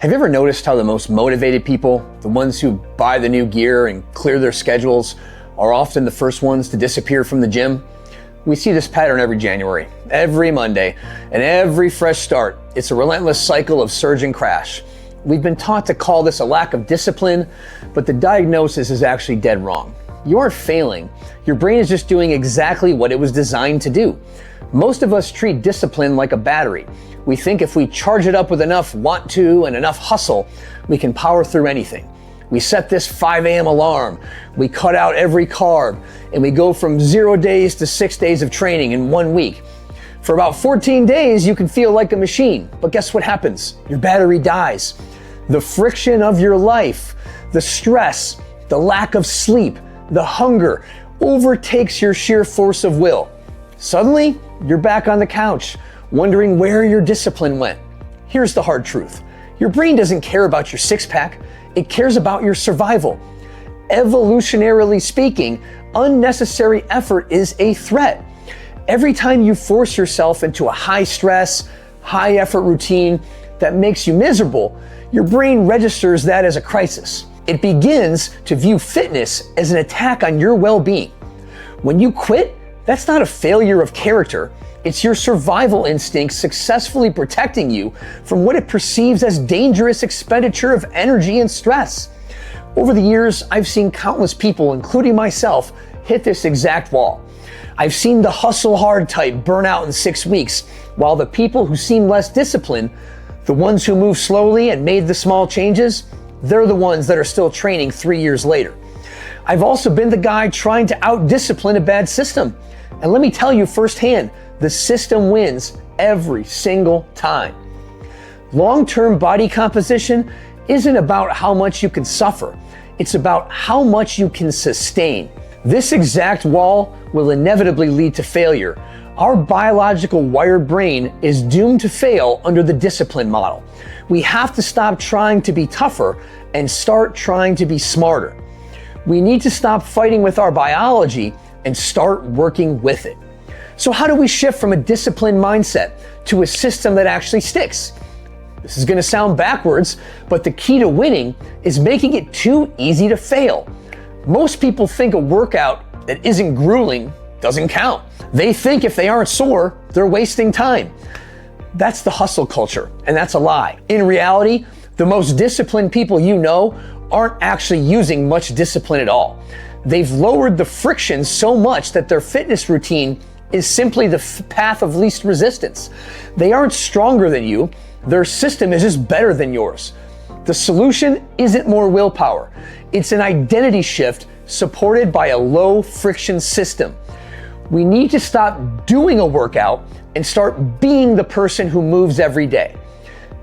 Have you ever noticed how the most motivated people, the ones who buy the new gear and clear their schedules, are often the first ones to disappear from the gym? We see this pattern every January, every Monday, and every fresh start. It's a relentless cycle of surge and crash. We've been taught to call this a lack of discipline, but the diagnosis is actually dead wrong. You aren't failing. Your brain is just doing exactly what it was designed to do. Most of us treat discipline like a battery. We think if we charge it up with enough want to and enough hustle, we can power through anything. We set this 5 a.m. alarm, we cut out every carb, and we go from 0 days to 6 days of training in 1 week. For about 14 days, you can feel like a machine, but guess what happens? Your battery dies. The friction of your life, the stress, the lack of sleep, the hunger overtakes your sheer force of will. Suddenly, you're back on the couch, wondering where your discipline went. Here's the hard truth. Your brain doesn't care about your six-pack. It cares about your survival. Evolutionarily speaking, unnecessary effort is a threat. Every time you force yourself into a high-stress, high-effort routine that makes you miserable, your brain registers that as a crisis. It begins to view fitness as an attack on your well-being. When you quit, that's not a failure of character. It's your survival instinct successfully protecting you from what it perceives as dangerous expenditure of energy and stress. Over the years, I've seen countless people, including myself, hit this exact wall. I've seen the hustle hard type burn out in 6 weeks, while the people who seem less disciplined, the ones who move slowly and made the small changes, they're the ones that are still training 3 years later. I've also been the guy trying to out-discipline a bad system. And let me tell you firsthand, the system wins every single time. Long-term body composition isn't about how much you can suffer. It's about how much you can sustain. This exact wall will inevitably lead to failure. Our biological wired brain is doomed to fail under the discipline model. We have to stop trying to be tougher and start trying to be smarter. We need to stop fighting with our biology and start working with it. So how do we shift from a disciplined mindset to a system that actually sticks? This is going to sound backwards, but the key to winning is making it too easy to fail. Most people think a workout that isn't grueling doesn't count. They think if they aren't sore, they're wasting time. That's the hustle culture, and that's a lie. In reality, the most disciplined people you know aren't actually using much discipline at all. They've lowered the friction so much that their fitness routine is simply the path of least resistance. They aren't stronger than you. Their system is just better than yours. The solution isn't more willpower. It's an identity shift supported by a low friction system. We need to stop doing a workout and start being the person who moves every day.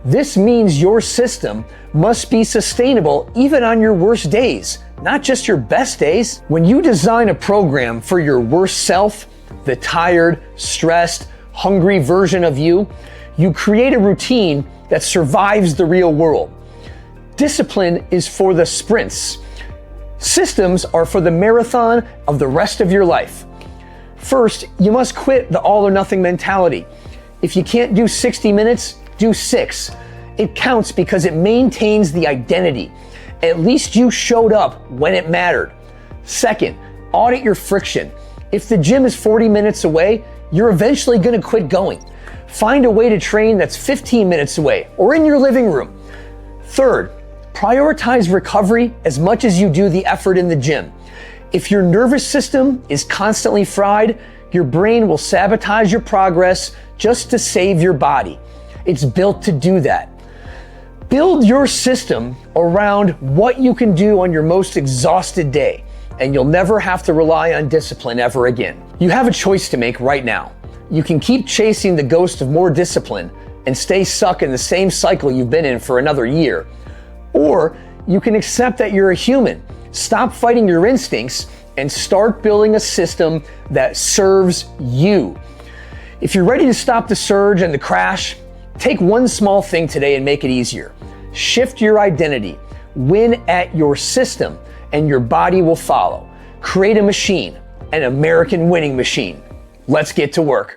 This means your system must be sustainable even on your worst days, not just your best days. When you design a program for your worst self, the tired, stressed, hungry version of you, you create a routine that survives the real world. Discipline is for the sprints. Systems are for the marathon of the rest of your life. First, you must quit the all or nothing mentality. If you can't do 60 minutes, do 6. It counts because it maintains the identity. At least you showed up when it mattered. Second, audit your friction. If the gym is 40 minutes away, you're eventually going to quit going. Find a way to train that's 15 minutes away or in your living room. Third, prioritize recovery as much as you do the effort in the gym. If your nervous system is constantly fried, your brain will sabotage your progress just to save your body. It's built to do that. Build your system around what you can do on your most exhausted day, and you'll never have to rely on discipline ever again. You have a choice to make right now. You can keep chasing the ghost of more discipline and stay stuck in the same cycle you've been in for another year. Or you can accept that you're a human, stop fighting your instincts, and start building a system that serves you. If you're ready to stop the surge and the crash, take one small thing today and make it easier. Shift your identity, win at your system, and your body will follow. Create a machine, an American winning machine. Let's get to work.